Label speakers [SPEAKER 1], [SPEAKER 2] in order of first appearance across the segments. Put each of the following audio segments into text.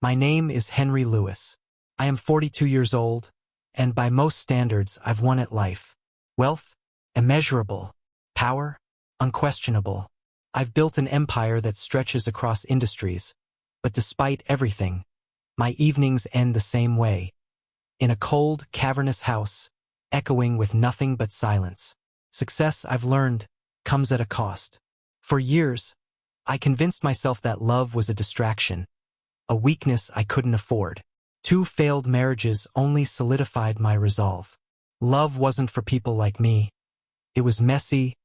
[SPEAKER 1] My name is Henry Lewis. I am 42 years old, and by most standards I've won at life. Wealth? Immeasurable. Power? Unquestionable. I've built an empire that stretches across industries, but despite everything, my evenings end the same way. In a cold, cavernous house, echoing with nothing but silence. Success, I've learned, comes at a cost. For years, I convinced myself that love was a distraction, a weakness I couldn't afford. 2 failed marriages only solidified my resolve. Love wasn't for people like me. It was messy,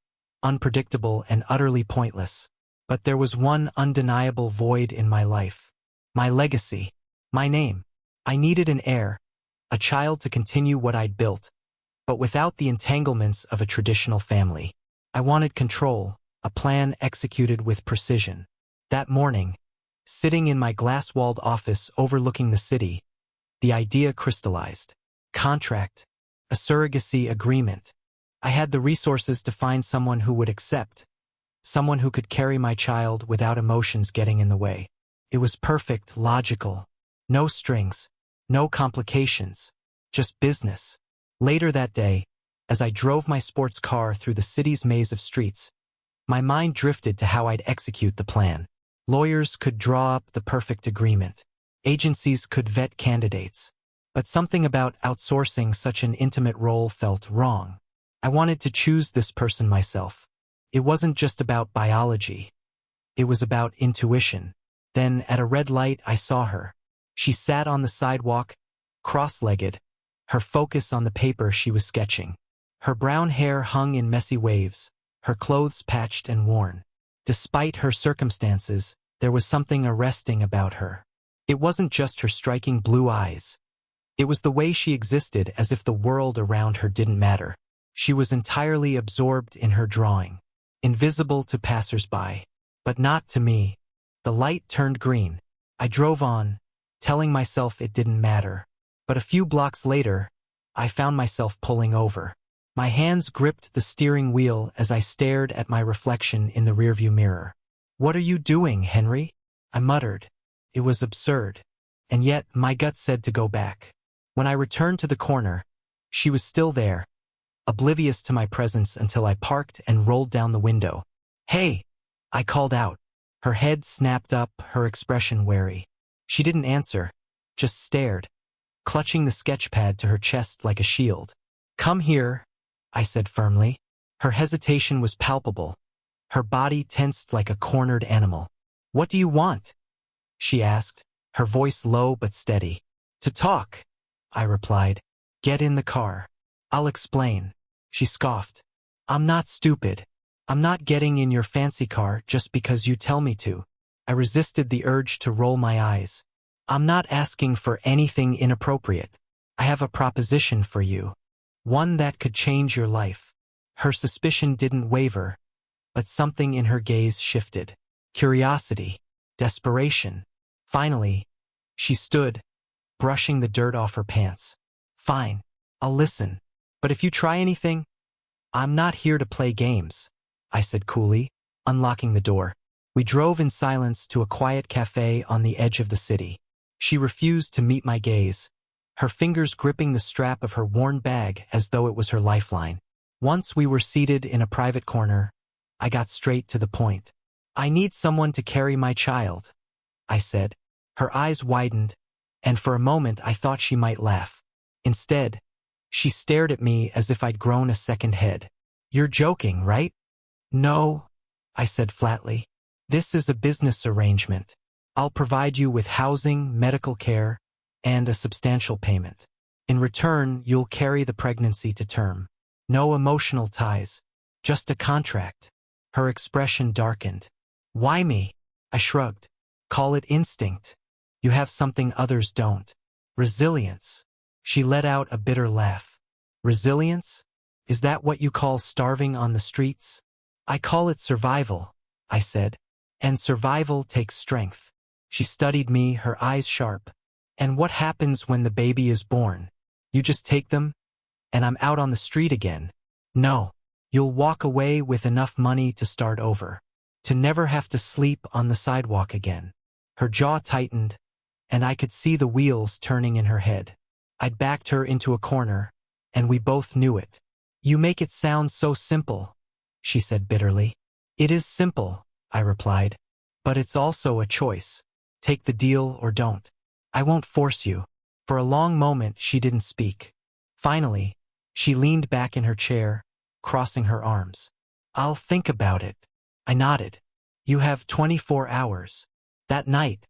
[SPEAKER 1] unpredictable, and utterly pointless. But there was one undeniable void in my life. My legacy. My name. I needed an heir, a child to continue what I'd built, but without the entanglements of a traditional family. I wanted control, a plan executed with precision. That morning, sitting in my glass-walled office overlooking the city, the idea crystallized. Contract. A surrogacy agreement. I had the resources to find someone who would accept, someone who could carry my child without emotions getting in the way. It was perfect, logical. No strings, no complications, just business. Later that day, as I drove my sports car through the city's maze of streets, my mind drifted to how I'd execute the plan. Lawyers could draw up the perfect agreement. Agencies could vet candidates. But something about outsourcing such an intimate role felt wrong. I wanted to choose this person myself. It wasn't just about biology. It was about intuition. Then, at a red light, I saw her. She sat on the sidewalk, cross-legged, her focus on the paper she was sketching. Her brown hair hung in messy waves, her clothes patched and worn. Despite her circumstances, there was something arresting about her. It wasn't just her striking blue eyes. It was the way she existed, as if the world around her didn't matter. She was entirely absorbed in her drawing, invisible to passers-by. But not to me. The light turned green. I drove on, telling myself it didn't matter. But a few blocks later, I found myself pulling over. My hands gripped the steering wheel as I stared at my reflection in the rearview mirror. "What are you doing, Henry?" I muttered. It was absurd. And yet, my gut said to go back. When I returned to the corner, she was still there, oblivious to my presence until I parked and rolled down the window. "Hey!" I called out. Her head snapped up, her expression wary. She didn't answer, just stared, clutching the sketch pad to her chest like a shield. "Come here," I said firmly. Her hesitation was palpable, her body tensed like a cornered animal. "What do you want?" she asked, her voice low but steady. "To talk," I replied. "Get in the car. I'll explain." She scoffed. "I'm not stupid. I'm not getting in your fancy car just because you tell me to." I resisted the urge to roll my eyes. "I'm not asking for anything inappropriate. I have a proposition for you. One that could change your life." Her suspicion didn't waver, but something in her gaze shifted. Curiosity, desperation. Finally, she stood, brushing the dirt off her pants. "Fine, I'll listen. But if you try anything, I'm not here to play games," I said coolly, unlocking the door. We drove in silence to a quiet cafe on the edge of the city. She refused to meet my gaze, her fingers gripping the strap of her worn bag as though it was her lifeline. Once we were seated in a private corner, I got straight to the point. "I need someone to carry my child," I said. Her eyes widened, and for a moment I thought she might laugh. Instead, she stared at me as if I'd grown a second head. "You're joking, right?" "No," I said flatly. "This is a business arrangement. I'll provide you with housing, medical care, and a substantial payment. In return, you'll carry the pregnancy to term. No emotional ties, just a contract." Her expression darkened. "Why me?" I shrugged. "Call it instinct. You have something others don't. Resilience." She let out a bitter laugh. "Resilience? Is that what you call starving on the streets?" "I call it survival," I said. "And survival takes strength." She studied me, her eyes sharp. "And what happens when the baby is born? You just take them, and I'm out on the street again?" "No. You'll walk away with enough money to start over. To never have to sleep on the sidewalk again." Her jaw tightened, and I could see the wheels turning in her head. I'd backed her into a corner, and we both knew it. "You make it sound so simple," she said bitterly. "It is simple," I replied. "But it's also a choice. Take the deal or don't. I won't force you." For a long moment she didn't speak. Finally, she leaned back in her chair, crossing her arms. "I'll think about it." I nodded. "You have 24 hours. That night,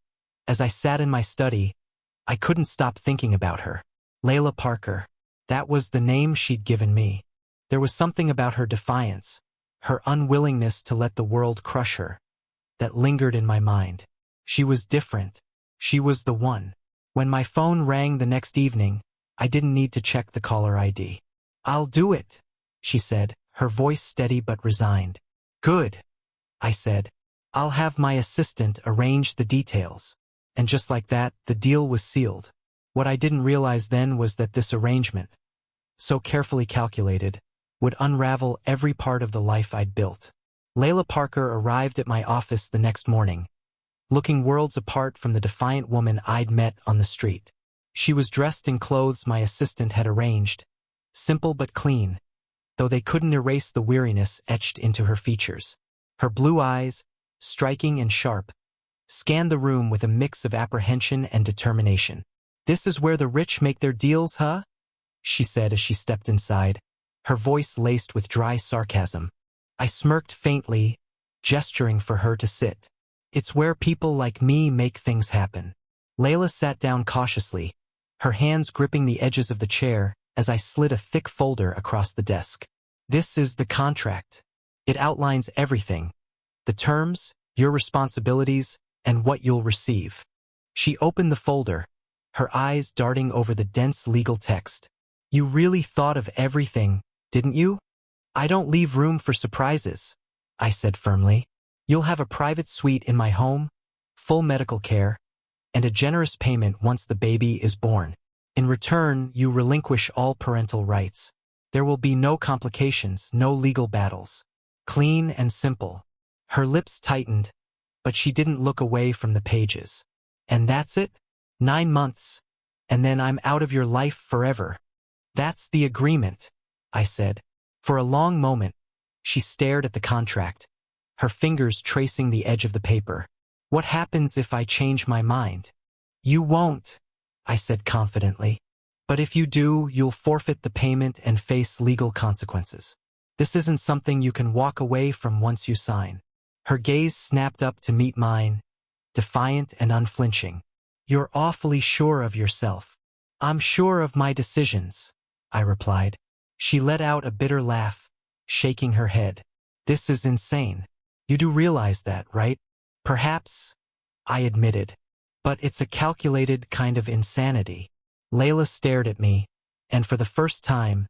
[SPEAKER 1] as I sat in my study, I couldn't stop thinking about her. Layla Parker. That was the name she'd given me. There was something about her defiance, her unwillingness to let the world crush her, that lingered in my mind. She was different. She was the one. When my phone rang the next evening, I didn't need to check the caller ID. "I'll do it," she said, her voice steady but resigned. "Good," I said. "I'll have my assistant arrange the details." And just like that, the deal was sealed. What I didn't realize then was that this arrangement, so carefully calculated, would unravel every part of the life I'd built. Layla Parker arrived at my office the next morning, looking worlds apart from the defiant woman I'd met on the street. She was dressed in clothes my assistant had arranged, simple but clean, though they couldn't erase the weariness etched into her features. Her blue eyes, striking and sharp, scanned the room with a mix of apprehension and determination. "This is where the rich make their deals, huh?" she said as she stepped inside, her voice laced with dry sarcasm. I smirked faintly, gesturing for her to sit. "It's where people like me make things happen." Layla sat down cautiously, her hands gripping the edges of the chair as I slid a thick folder across the desk. "This is the contract. It outlines everything. The terms, your responsibilities, and what you'll receive." She opened the folder, her eyes darting over the dense legal text. "You really thought of everything, didn't you?" "I don't leave room for surprises," I said firmly. "You'll have a private suite in my home, full medical care, and a generous payment once the baby is born. In return, you relinquish all parental rights. There will be no complications, no legal battles. Clean and simple." Her lips tightened, but she didn't look away from the pages. "And that's it? 9 months, and then I'm out of your life forever." "That's the agreement," I said. For a long moment, she stared at the contract, her fingers tracing the edge of the paper. "What happens if I change my mind?" "You won't," I said confidently. "But if you do, you'll forfeit the payment and face legal consequences. This isn't something you can walk away from once you sign." Her gaze snapped up to meet mine, defiant and unflinching. "You're awfully sure of yourself." "I'm sure of my decisions," I replied. She let out a bitter laugh, shaking her head. "This is insane. You do realize that, right?" "Perhaps," I admitted. "But it's a calculated kind of insanity." Layla stared at me, and for the first time,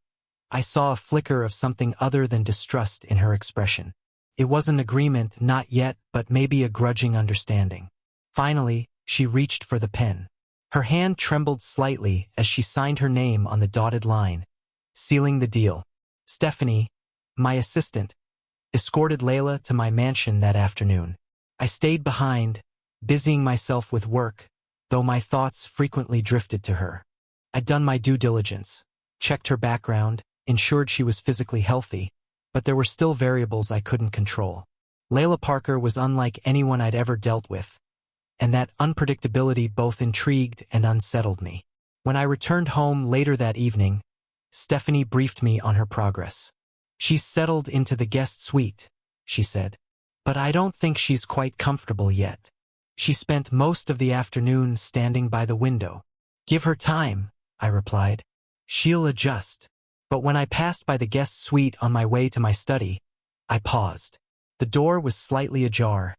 [SPEAKER 1] I saw a flicker of something other than distrust in her expression. It was an agreement, not yet, but maybe a grudging understanding. Finally, she reached for the pen. Her hand trembled slightly as she signed her name on the dotted line, sealing the deal. Stephanie, my assistant, escorted Layla to my mansion that afternoon. I stayed behind, busying myself with work, though my thoughts frequently drifted to her. I'd done my due diligence, checked her background, ensured she was physically healthy, but there were still variables I couldn't control. Layla Parker was unlike anyone I'd ever dealt with, and that unpredictability both intrigued and unsettled me. When I returned home later that evening, Stephanie briefed me on her progress. "She's settled into the guest suite," she said, "but I don't think she's quite comfortable yet. She spent most of the afternoon standing by the window." "Give her time," I replied. "She'll adjust." But when I passed by the guest suite on my way to my study, I paused. The door was slightly ajar,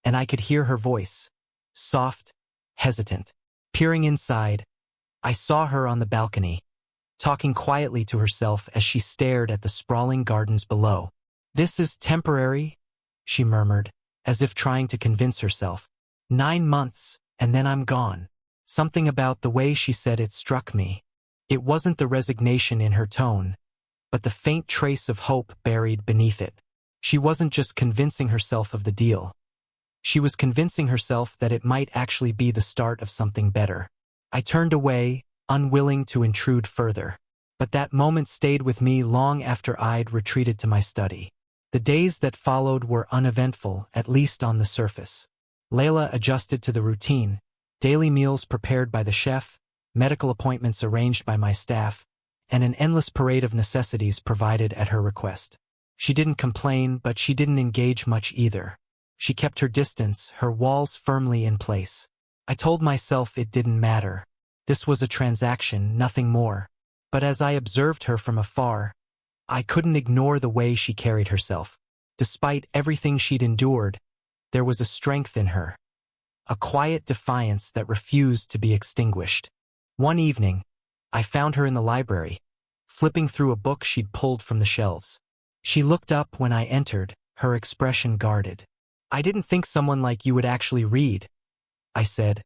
[SPEAKER 1] and I could hear her voice, soft, hesitant. Peering inside, I saw her on the balcony, talking quietly to herself as she stared at the sprawling gardens below. "This is temporary," she murmured, as if trying to convince herself. 9 months, and then I'm gone." Something about the way she said it struck me. It wasn't the resignation in her tone, but the faint trace of hope buried beneath it. She wasn't just convincing herself of the deal. She was convincing herself that it might actually be the start of something better. I turned away, unwilling to intrude further. But that moment stayed with me long after I'd retreated to my study. The days that followed were uneventful, at least on the surface. Layla adjusted to the routine, daily meals prepared by the chef, medical appointments arranged by my staff, and an endless parade of necessities provided at her request. She didn't complain, but she didn't engage much either. She kept her distance, her walls firmly in place. I told myself it didn't matter. This was a transaction, nothing more. But as I observed her from afar, I couldn't ignore the way she carried herself. Despite everything she'd endured, there was a strength in her, a quiet defiance that refused to be extinguished. One evening, I found her in the library, flipping through a book she'd pulled from the shelves. She looked up when I entered, her expression guarded. "I didn't think someone like you would actually read," I said,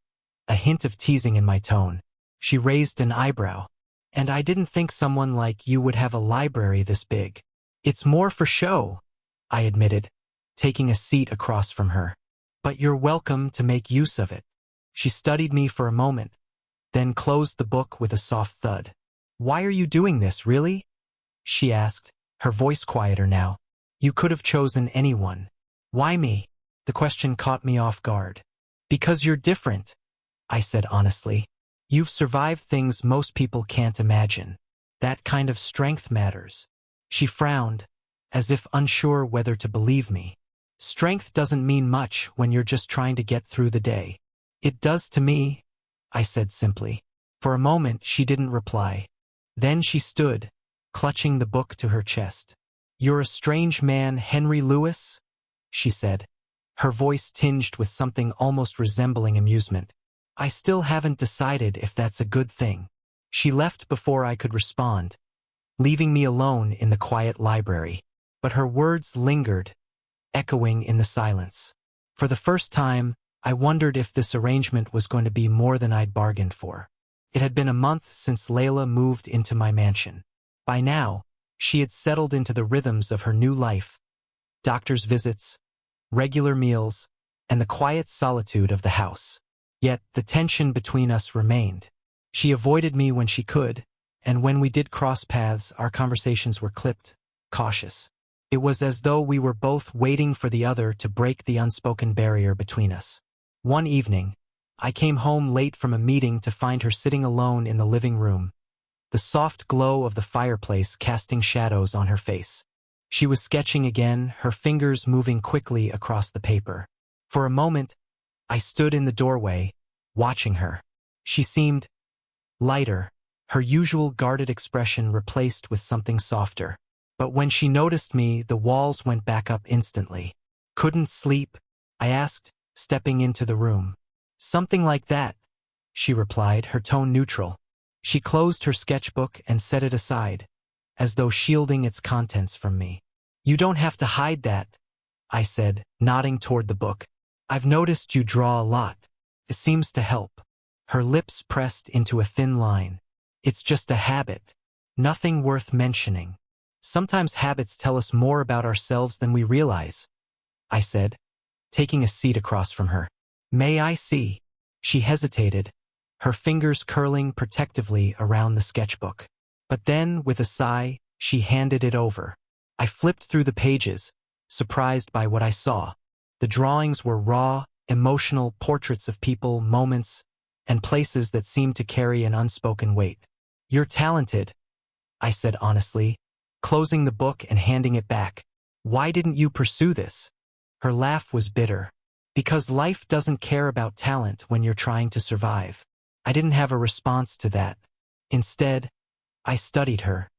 [SPEAKER 1] a hint of teasing in my tone. She raised an eyebrow. "And I didn't think someone like you would have a library this big." "It's more for show," I admitted, taking a seat across from her. "But you're welcome to make use of it." She studied me for a moment, then closed the book with a soft thud. "Why are you doing this, really?" she asked, her voice quieter now. "You could have chosen anyone." "Why me?" The question caught me off guard. "Because you're different," I said honestly. "You've survived things most people can't imagine. That kind of strength matters." She frowned, as if unsure whether to believe me. "Strength doesn't mean much when you're just trying to get through the day." "It does to me," I said simply. For a moment she didn't reply. Then she stood, clutching the book to her chest. "You're a strange man, Henry Lewis," she said, her voice tinged with something almost resembling amusement. "I still haven't decided if that's a good thing." She left before I could respond, leaving me alone in the quiet library. But her words lingered, echoing in the silence. For the first time, I wondered if this arrangement was going to be more than I'd bargained for. It had been a month since Layla moved into my mansion. By now, she had settled into the rhythms of her new life: doctor's visits, regular meals, and the quiet solitude of the house. Yet the tension between us remained. She avoided me when she could, and when we did cross paths, our conversations were clipped, cautious. It was as though we were both waiting for the other to break the unspoken barrier between us. One evening, I came home late from a meeting to find her sitting alone in the living room, the soft glow of the fireplace casting shadows on her face. She was sketching again, her fingers moving quickly across the paper. For a moment, I stood in the doorway, watching her. She seemed lighter, her usual guarded expression replaced with something softer. But when she noticed me, the walls went back up instantly. "Couldn't sleep?" I asked, stepping into the room. "Something like that," she replied, her tone neutral. She closed her sketchbook and set it aside, as though shielding its contents from me. "You don't have to hide that," I said, nodding toward the book. "I've noticed you draw a lot. It seems to help." Her lips pressed into a thin line. "It's just a habit. Nothing worth mentioning." "Sometimes habits tell us more about ourselves than we realize," I said, taking a seat across from her. "May I see?" She hesitated, her fingers curling protectively around the sketchbook. But then, with a sigh, she handed it over. I flipped through the pages, surprised by what I saw. The drawings were raw, emotional portraits of people, moments, and places that seemed to carry an unspoken weight. "You're talented," I said honestly, closing the book and handing it back. "Why didn't you pursue this?" Her laugh was bitter. "Because life doesn't care about talent when you're trying to survive." I didn't have a response to that. Instead, I studied her,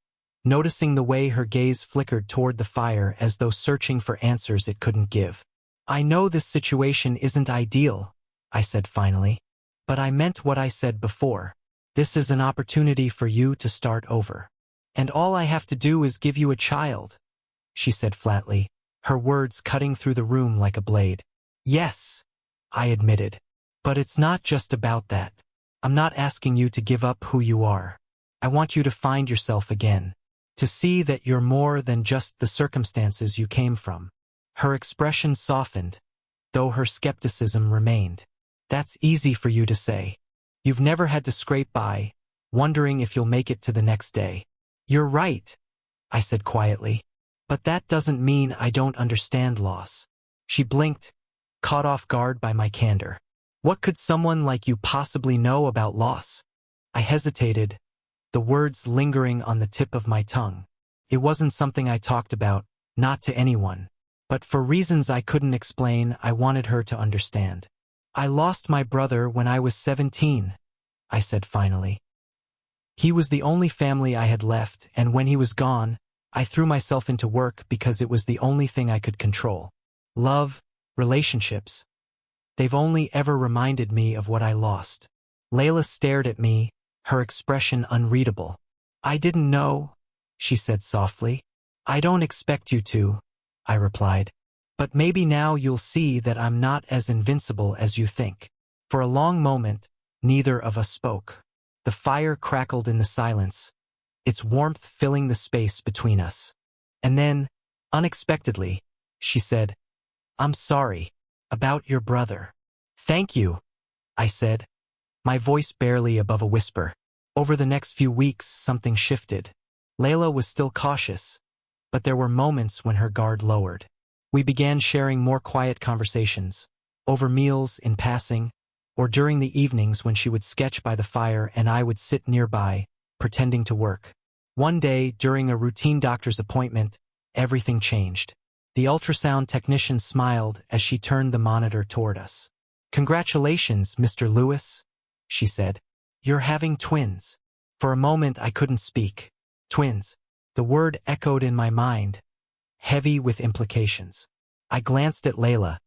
[SPEAKER 1] noticing the way her gaze flickered toward the fire as though searching for answers it couldn't give. "I know this situation isn't ideal," I said finally, "but I meant what I said before. This is an opportunity for you to start over. And all I have to do is give you a child," she said flatly, her words cutting through the room like a blade. "Yes," I admitted, "but it's not just about that. I'm not asking you to give up who you are. I want you to find yourself again, to see that you're more than just the circumstances you came from." Her expression softened, though her skepticism remained. That's easy for you to say. You've never had to scrape by, wondering if you'll make it to the next day. You're right, I said quietly. But that doesn't mean I don't understand loss. She blinked, caught off guard by my candor. What could someone like you possibly know about loss? I hesitated, the words lingering on the tip of my tongue. It wasn't something I talked about, not to anyone. But for reasons I couldn't explain, I wanted her to understand. I lost my brother when I was 17, I said finally. He was the only family I had left, and when he was gone, I threw myself into work because it was the only thing I could control. Love, relationships. They've only ever reminded me of what I lost. Layla stared at me, her expression unreadable. I didn't know, she said softly. I don't expect you to, I replied. But maybe now you'll see that I'm not as invincible as you think. For a long moment, neither of us spoke. The fire crackled in the silence, its warmth filling the space between us. And then, unexpectedly, she said, I'm sorry about your brother. Thank you, I said, my voice barely above a whisper. Over the next few weeks, something shifted. Layla was still cautious, but there were moments when her guard lowered. We began sharing more quiet conversations, over meals, in passing, or during the evenings when she would sketch by the fire and I would sit nearby, pretending to work. One day, during a routine doctor's appointment, everything changed. The ultrasound technician smiled as she turned the monitor toward us. Congratulations, Mr. Lewis, she said. You're having twins. For a moment I couldn't speak. Twins. The word echoed in my mind, heavy with implications. I glanced at Layla,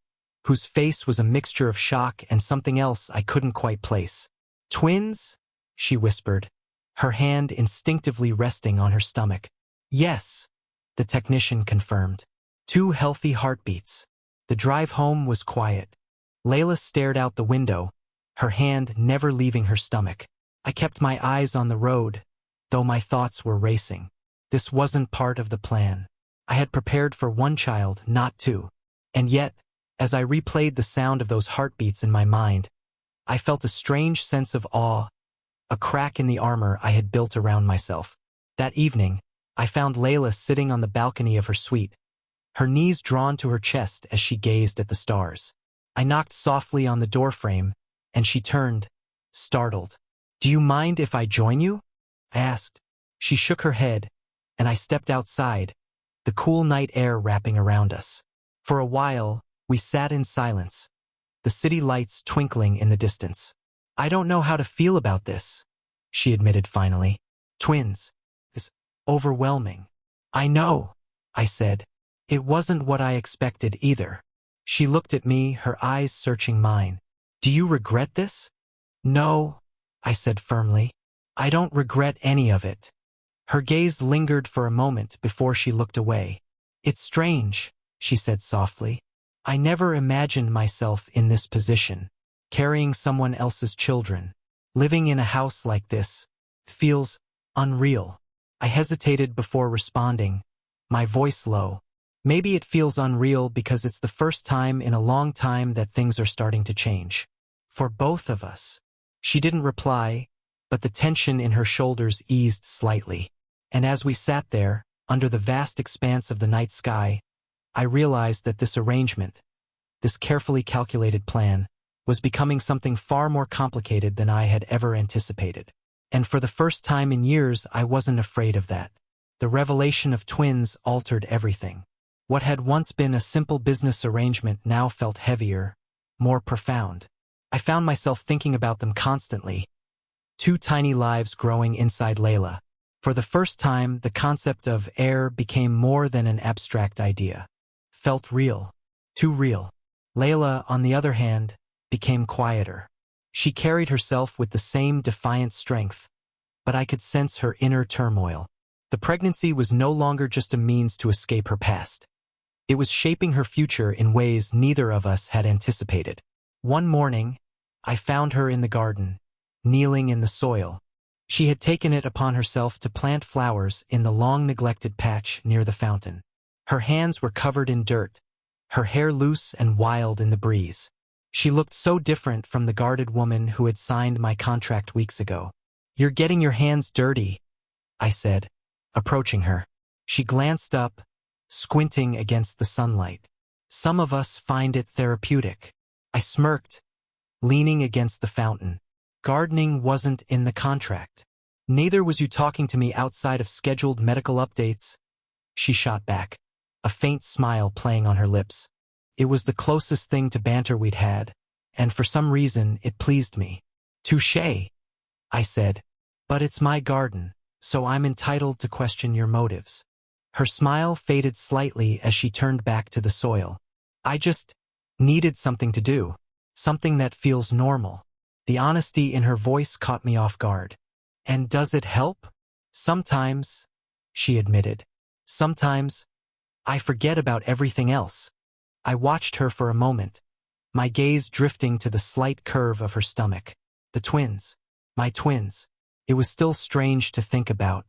[SPEAKER 1] whose face was a mixture of shock and something else I couldn't quite place. Twins? She whispered, her hand instinctively resting on her stomach. Yes, the technician confirmed. 2 healthy heartbeats. The drive home was quiet. Layla stared out the window, her hand never leaving her stomach. I kept my eyes on the road, though my thoughts were racing. This wasn't part of the plan. I had prepared for 1 child, not 2. And yet, as I replayed the sound of those heartbeats in my mind, I felt a strange sense of awe, a crack in the armor I had built around myself. That evening, I found Layla sitting on the balcony of her suite, her knees drawn to her chest as she gazed at the stars. I knocked softly on the doorframe, and she turned, startled. Do you mind if I join you? I asked. She shook her head, and I stepped outside, the cool night air wrapping around us. For a while, we sat in silence, the city lights twinkling in the distance. I don't know how to feel about this, she admitted finally. Twins. Is overwhelming. I know, I said. It wasn't what I expected either. She looked at me, her eyes searching mine. Do you regret this? No, I said firmly. I don't regret any of it. Her gaze lingered for a moment before she looked away. It's strange, she said softly. I never imagined myself in this position, carrying someone else's children. Living in a house like this feels unreal. I hesitated before responding, my voice low. Maybe it feels unreal because it's the first time in a long time that things are starting to change. For both of us. She didn't reply, but the tension in her shoulders eased slightly. And as we sat there, under the vast expanse of the night sky, I realized that this arrangement, this carefully calculated plan, was becoming something far more complicated than I had ever anticipated. And for the first time in years, I wasn't afraid of that. The revelation of twins altered everything. What had once been a simple business arrangement now felt heavier, more profound. I found myself thinking about them constantly. 2 tiny lives growing inside Layla. For the first time, the concept of heir became more than an abstract idea. Felt real. Too real. Layla, on the other hand, became quieter. She carried herself with the same defiant strength, but I could sense her inner turmoil. The pregnancy was no longer just a means to escape her past. It was shaping her future in ways neither of us had anticipated. One morning, I found her in the garden, kneeling in the soil. She had taken it upon herself to plant flowers in the long-neglected patch near the fountain. Her hands were covered in dirt, her hair loose and wild in the breeze. She looked so different from the guarded woman who had signed my contract weeks ago. "You're getting your hands dirty," I said, approaching her. She glanced up, squinting against the sunlight. "Some of us find it therapeutic." I smirked, leaning against the fountain. "Gardening wasn't in the contract. Neither was you talking to me outside of scheduled medical updates," she shot back, a faint smile playing on her lips. It was the closest thing to banter we'd had, and for some reason it pleased me. "Touché," I said, "but it's my garden, so I'm entitled to question your motives." Her smile faded slightly as she turned back to the soil. "I just needed something to do, something that feels normal." The honesty in her voice caught me off guard. "And does it help?" "Sometimes," she admitted. "Sometimes I forget about everything else." I watched her for a moment, my gaze drifting to the slight curve of her stomach. The twins. My twins. It was still strange to think about.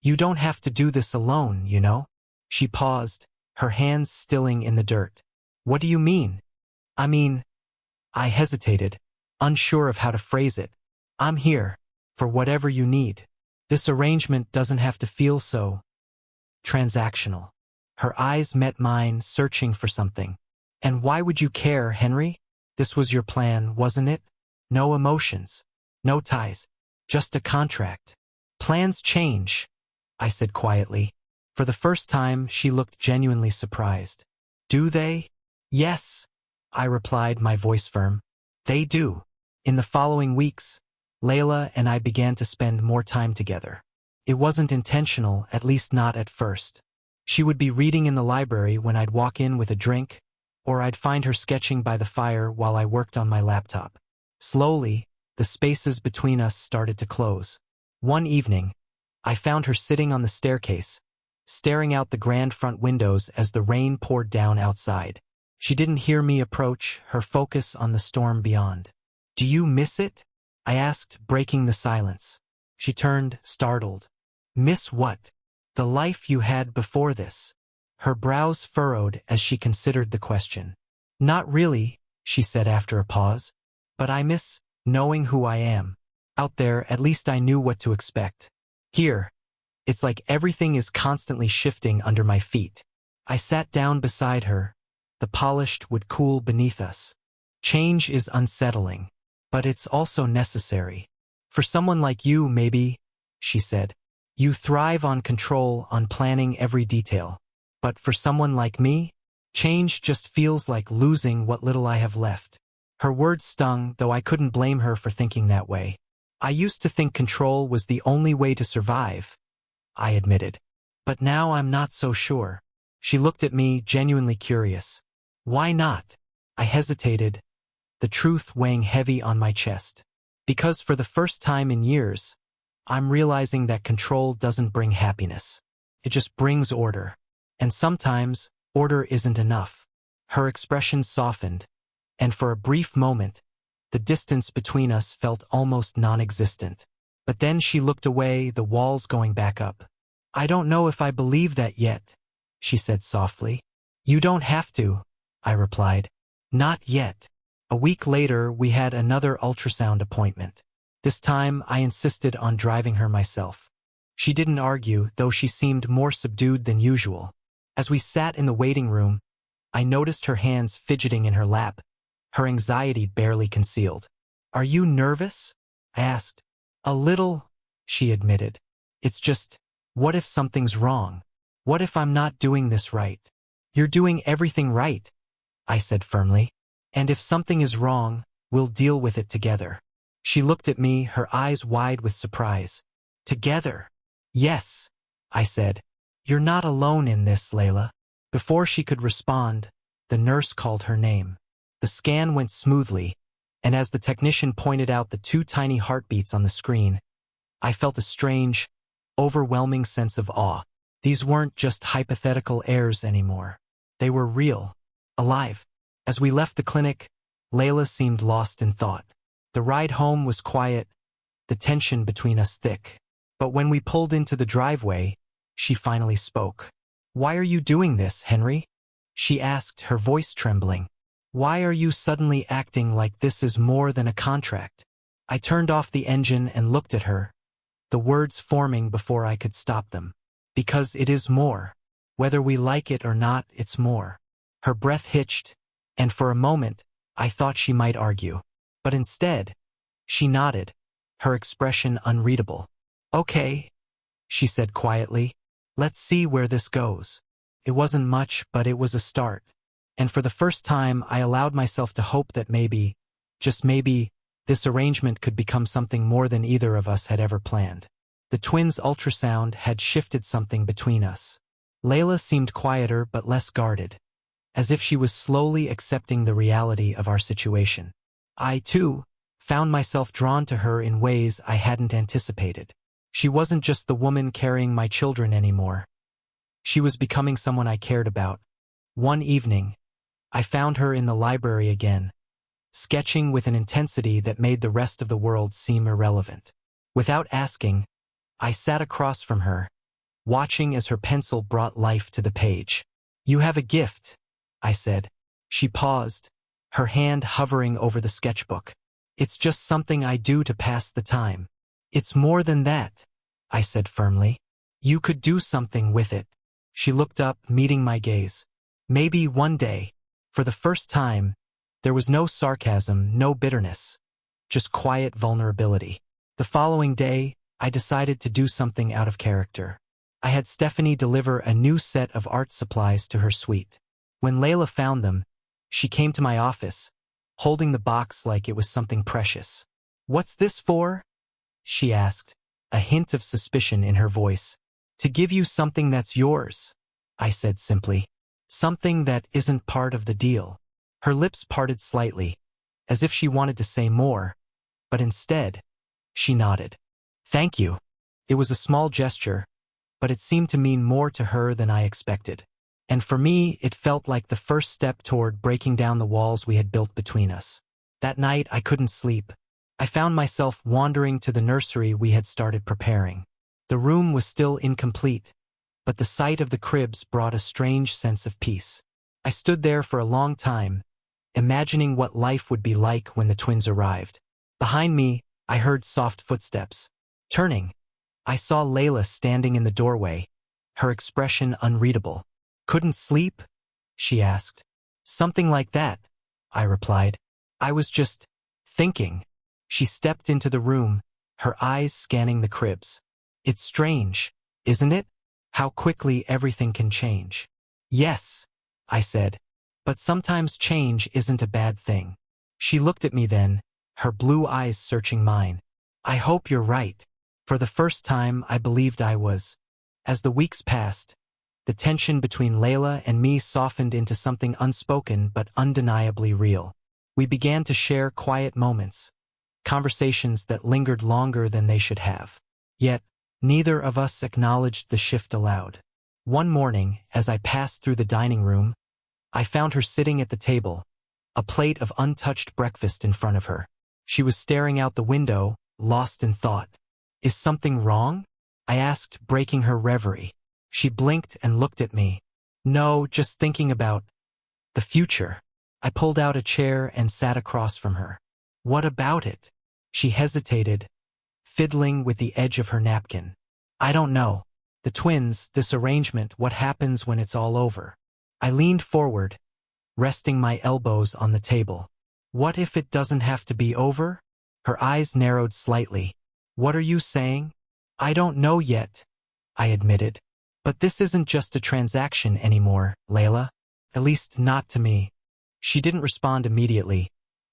[SPEAKER 1] "You don't have to do this alone, you know?" She paused, her hands stilling in the dirt. "What do you mean?" "I mean," I hesitated, unsure of how to phrase it. "I'm here, for whatever you need. This arrangement doesn't have to feel so transactional." Her eyes met mine, searching for something. "And why would you care, Henry? This was your plan, wasn't it? No emotions, no ties, just a contract." "Plans change," I said quietly. For the first time, she looked genuinely surprised. "Do they?" "Yes," I replied, my voice firm. "They do." In the following weeks, Layla and I began to spend more time together. It wasn't intentional, at least not at first. She would be reading in the library when I'd walk in with a drink, or I'd find her sketching by the fire while I worked on my laptop. Slowly, the spaces between us started to close. One evening, I found her sitting on the staircase, staring out the grand front windows as the rain poured down outside. She didn't hear me approach, her focus on the storm beyond. "Do you miss it?" I asked, breaking the silence. She turned, startled. "Miss what?" "The life you had before this." Her brows furrowed as she considered the question. "Not really," she said after a pause. "But I miss knowing who I am. Out there, at least I knew what to expect. Here, it's like everything is constantly shifting under my feet." I sat down beside her. The polished wood cool beneath us. "Change is unsettling, but it's also necessary. For someone like you, maybe," she said. "You thrive on control, on planning every detail. But for someone like me, change just feels like losing what little I have left." Her words stung, though I couldn't blame her for thinking that way. "I used to think control was the only way to survive," I admitted. "But now I'm not so sure." She looked at me, genuinely curious. "Why not?" I hesitated, the truth weighing heavy on my chest. "Because for the first time in years, I'm realizing that control doesn't bring happiness. It just brings order. And sometimes, order isn't enough." Her expression softened, and for a brief moment, the distance between us felt almost non-existent. But then she looked away, the walls going back up. "I don't know if I believe that yet," she said softly. "You don't have to," I replied. "Not yet." A week later, we had another ultrasound appointment. This time, I insisted on driving her myself. She didn't argue, though she seemed more subdued than usual. As we sat in the waiting room, I noticed her hands fidgeting in her lap, her anxiety barely concealed. "Are you nervous?" I asked. "A little," she admitted. "It's just, what if something's wrong? What if I'm not doing this right?" "You're doing everything right," I said firmly. "And if something is wrong, we'll deal with it together." She looked at me, her eyes wide with surprise. "Together?" "Yes," I said. "You're not alone in this, Layla." Before she could respond, the nurse called her name. The scan went smoothly, and as the technician pointed out the 2 tiny heartbeats on the screen, I felt a strange, overwhelming sense of awe. These weren't just hypothetical errors anymore. They were real, alive. As we left the clinic, Layla seemed lost in thought. The ride home was quiet, the tension between us thick. But when we pulled into the driveway, she finally spoke. "Why are you doing this, Henry?" she asked, her voice trembling. Why are you suddenly acting like this is more than a contract? I turned off the engine and looked at her, the words forming before I could stop them. Because it is more. Whether we like it or not, it's more. Her breath hitched, and for a moment, I thought she might argue. But instead, she nodded, her expression unreadable. Okay, she said quietly. Let's see where this goes. It wasn't much, but it was a start. And for the first time, I allowed myself to hope that maybe, just maybe, this arrangement could become something more than either of us had ever planned. The twins' ultrasound had shifted something between us. Layla seemed quieter but less guarded, as if she was slowly accepting the reality of our situation. I, too, found myself drawn to her in ways I hadn't anticipated. She wasn't just the woman carrying my children anymore. She was becoming someone I cared about. One evening, I found her in the library again, sketching with an intensity that made the rest of the world seem irrelevant. Without asking, I sat across from her, watching as her pencil brought life to the page. You have a gift, I said. She paused, her hand hovering over the sketchbook. It's just something I do to pass the time. It's more than that, I said firmly. You could do something with it. She looked up, meeting my gaze. Maybe one day. For the first time, there was no sarcasm, no bitterness, just quiet vulnerability. The following day, I decided to do something out of character. I had Stephanie deliver a new set of art supplies to her suite. When Layla found them, she came to my office, holding the box like it was something precious. What's this for? She asked, a hint of suspicion in her voice. To give you something that's yours, I said simply. Something that isn't part of the deal. Her lips parted slightly, as if she wanted to say more, but instead, she nodded. Thank you. It was a small gesture, but it seemed to mean more to her than I expected. And for me, it felt like the first step toward breaking down the walls we had built between us. That night, I couldn't sleep. I found myself wandering to the nursery we had started preparing. The room was still incomplete, but the sight of the cribs brought a strange sense of peace. I stood there for a long time, imagining what life would be like when the twins arrived. Behind me, I heard soft footsteps. Turning, I saw Layla standing in the doorway, her expression unreadable. Couldn't sleep? She asked. Something like that, I replied. I was just thinking. She stepped into the room, her eyes scanning the cribs. It's strange, isn't it? How quickly everything can change. Yes, I said, but sometimes change isn't a bad thing. She looked at me then, her blue eyes searching mine. I hope you're right. For the first time, I believed I was. As the weeks passed, the tension between Layla and me softened into something unspoken but undeniably real. We began to share quiet moments, conversations that lingered longer than they should have. Yet, neither of us acknowledged the shift aloud. One morning, as I passed through the dining room, I found her sitting at the table, a plate of untouched breakfast in front of her. She was staring out the window, lost in thought. Is something wrong? I asked, breaking her reverie. She blinked and looked at me. No, just thinking about the future. I pulled out a chair and sat across from her. What about it? She hesitated, fiddling with the edge of her napkin. I don't know. The twins, this arrangement, what happens when it's all over? I leaned forward, resting my elbows on the table. What if it doesn't have to be over? Her eyes narrowed slightly. What are you saying? I don't know yet, I admitted. But this isn't just a transaction anymore, Layla. At least not to me. She didn't respond immediately,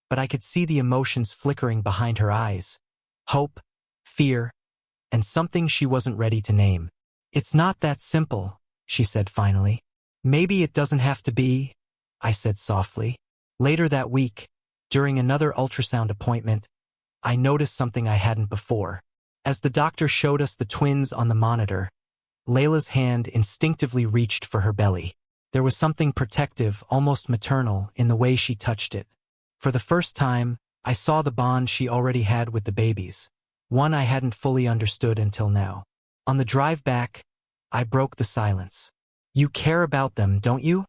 [SPEAKER 1] but I could see the emotions flickering behind her eyes. Hope, fear, and something she wasn't ready to name. It's not that simple, she said finally. Maybe it doesn't have to be, I said softly. Later that week, during another ultrasound appointment, I noticed something I hadn't before. As the doctor showed us the twins on the monitor, Layla's hand instinctively reached for her belly. There was something protective, almost maternal, in the way she touched it. For the first time, I saw the bond she already had with the babies, one I hadn't fully understood until now. On the drive back, I broke the silence. You care about them, don't you?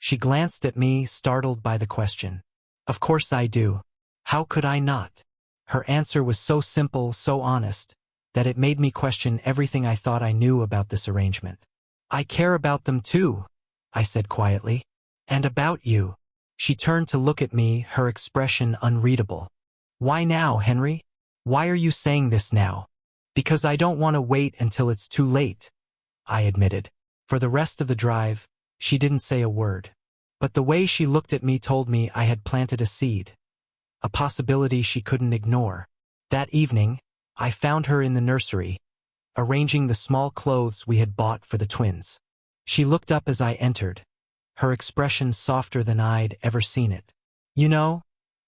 [SPEAKER 1] She glanced at me, startled by the question. Of course I do. How could I not? Her answer was so simple, so honest, that it made me question everything I thought I knew about this arrangement. I care about them too, I said quietly. And about you. She turned to look at me, her expression unreadable. Why now, Henry? Why are you saying this now? Because I don't want to wait until it's too late, I admitted. For the rest of the drive, she didn't say a word. But the way she looked at me told me I had planted a seed. A possibility she couldn't ignore. That evening, I found her in the nursery, arranging the small clothes we had bought for the twins. She looked up as I entered, her expression softer than I'd ever seen it. You know,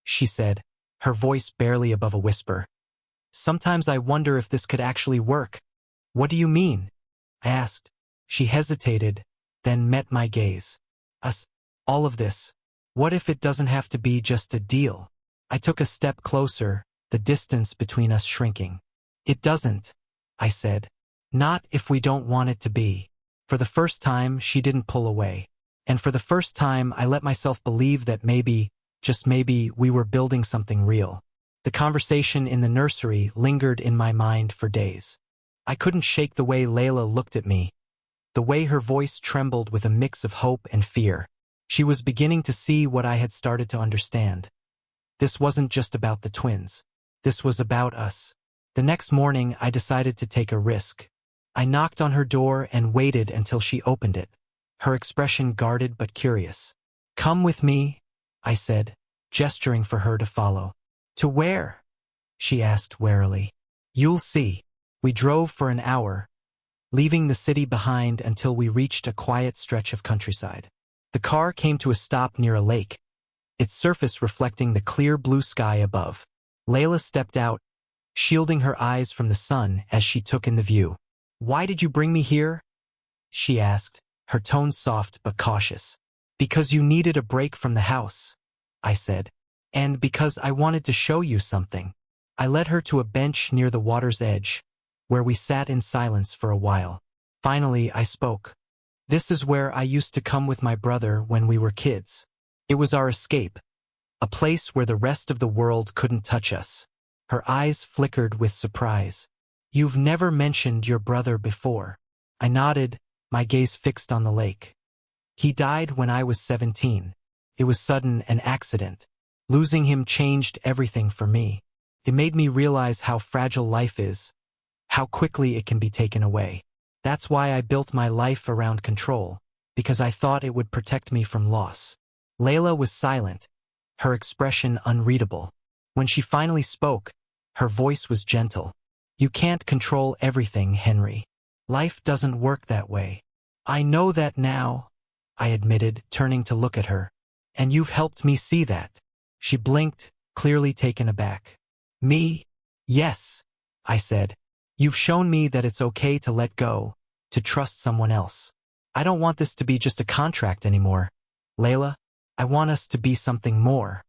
[SPEAKER 1] she said, her voice barely above a whisper. Sometimes I wonder if this could actually work. What do you mean? I asked. She hesitated, then met my gaze. Us, all of this. What if it doesn't have to be just a deal? I took a step closer, the distance between us shrinking. It doesn't, I said. Not if we don't want it to be. For the first time, she didn't pull away. And for the first time, I let myself believe that maybe, just maybe, we were building something real. The conversation in the nursery lingered in my mind for days. I couldn't shake the way Layla looked at me, the way her voice trembled with a mix of hope and fear. She was beginning to see what I had started to understand. This wasn't just about the twins. This was about us. The next morning, I decided to take a risk. I knocked on her door and waited until she opened it, her expression guarded but curious. Come with me, I said, gesturing for her to follow. To where? She asked warily. You'll see. We drove for an hour, leaving the city behind until we reached a quiet stretch of countryside. The car came to a stop near a lake, its surface reflecting the clear blue sky above. Layla stepped out, shielding her eyes from the sun as she took in the view. Why did you bring me here? She asked, her tone soft but cautious. Because you needed a break from the house, I said. And because I wanted to show you something. I led her to a bench near the water's edge, where we sat in silence for a while. Finally, I spoke. This is where I used to come with my brother when we were kids. It was our escape, a place where the rest of the world couldn't touch us. Her eyes flickered with surprise. You've never mentioned your brother before. I nodded, my gaze fixed on the lake. He died when I was 17. It was sudden, an accident. Losing him changed everything for me. It made me realize how fragile life is, how quickly it can be taken away. That's why I built my life around control, because I thought it would protect me from loss. Layla was silent, her expression unreadable. When she finally spoke, her voice was gentle. You can't control everything, Henry. Life doesn't work that way. I know that now, I admitted, turning to look at her. And you've helped me see that. She blinked, clearly taken aback. Me? Yes, I said. You've shown me that it's okay to let go, to trust someone else. I don't want this to be just a contract anymore. Layla, I want us to be something more.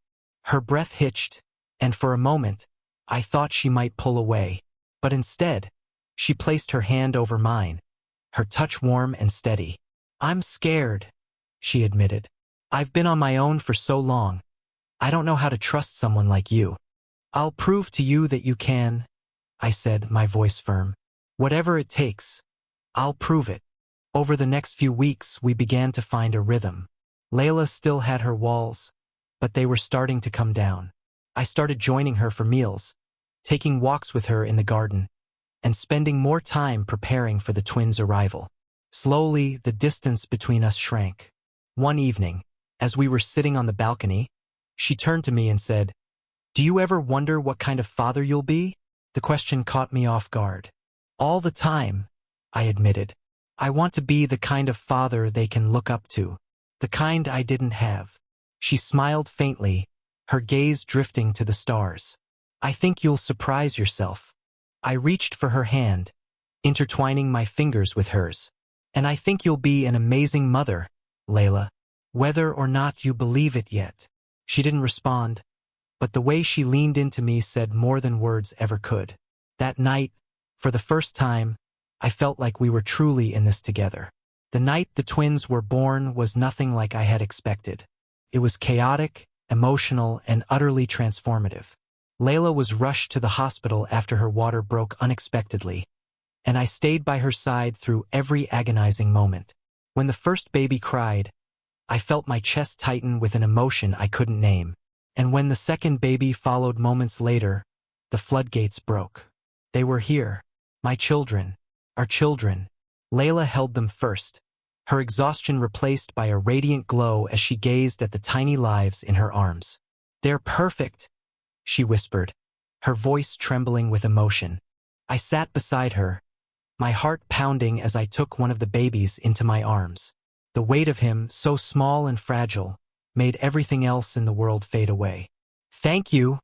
[SPEAKER 1] Her breath hitched, and for a moment, I thought she might pull away. But instead, she placed her hand over mine, her touch warm and steady. I'm scared, she admitted. I've been on my own for so long. I don't know how to trust someone like you. I'll prove to you that you can, I said, my voice firm. Whatever it takes, I'll prove it. Over the next few weeks, we began to find a rhythm. Layla still had her walls, but they were starting to come down. I started joining her for meals, taking walks with her in the garden, and spending more time preparing for the twins' arrival. Slowly, the distance between us shrank. One evening, as we were sitting on the balcony, she turned to me and said, Do you ever wonder what kind of father you'll be? The question caught me off guard. All the time, I admitted. I want to be the kind of father they can look up to, the kind I didn't have. She smiled faintly, her gaze drifting to the stars. I think you'll surprise yourself. I reached for her hand, intertwining my fingers with hers. And I think you'll be an amazing mother, Layla, whether or not you believe it yet. She didn't respond, but the way she leaned into me said more than words ever could. That night, for the first time, I felt like we were truly in this together. The night the twins were born was nothing like I had expected. It was chaotic, emotional, and utterly transformative. Layla was rushed to the hospital after her water broke unexpectedly, and I stayed by her side through every agonizing moment. When the first baby cried, I felt my chest tighten with an emotion I couldn't name. And when the second baby followed moments later, the floodgates broke. They were here. My children. Our children. Layla held them first, her exhaustion replaced by a radiant glow as she gazed at the tiny lives in her arms. "They're perfect," she whispered, her voice trembling with emotion. I sat beside her, my heart pounding as I took one of the babies into my arms. The weight of him, so small and fragile, made everything else in the world fade away. "Thank you,"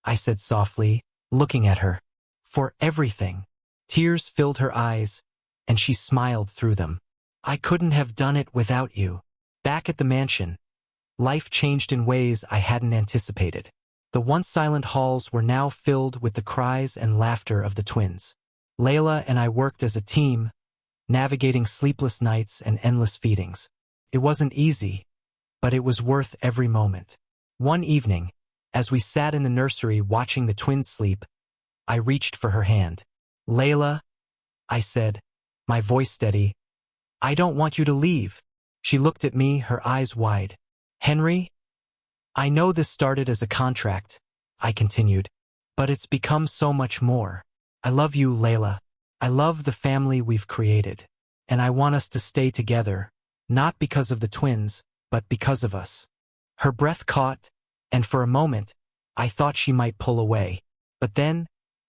[SPEAKER 1] I said softly, looking at her. "For everything." Tears filled her eyes, and she smiled through them. "I couldn't have done it without you." Back at the mansion, life changed in ways I hadn't anticipated. The once silent halls were now filled with the cries and laughter of the twins. Layla and I worked as a team, navigating sleepless nights and endless feedings. It wasn't easy, but it was worth every moment. One evening, as we sat in the nursery watching the twins sleep, I reached for her hand. "Layla," I said, my voice steady, "I don't want you to leave." She looked at me, her eyes wide. "Henry, I know this started as a contract," I continued, "but it's become so much more. I love you, Layla. I love the family we've created. And I want us to stay together, not because of the twins, but because of us." Her breath caught, and for a moment, I thought she might pull away. But then,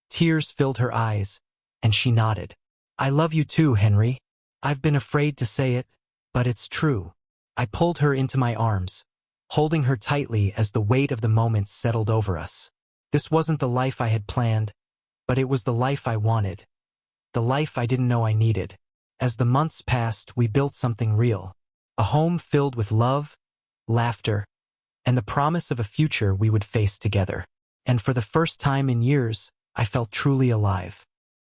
[SPEAKER 1] tears filled her eyes, and she nodded. "I love you too, Henry. I've been afraid to say it, but it's true." I pulled her into my arms, holding her tightly as the weight of the moment settled over us. This wasn't the life I had planned, but it was the life I wanted. The life I didn't know I needed. As the months passed, we built something real. A home filled with love, laughter, and the promise of a future we would face together. And for the first time in years, I felt truly alive.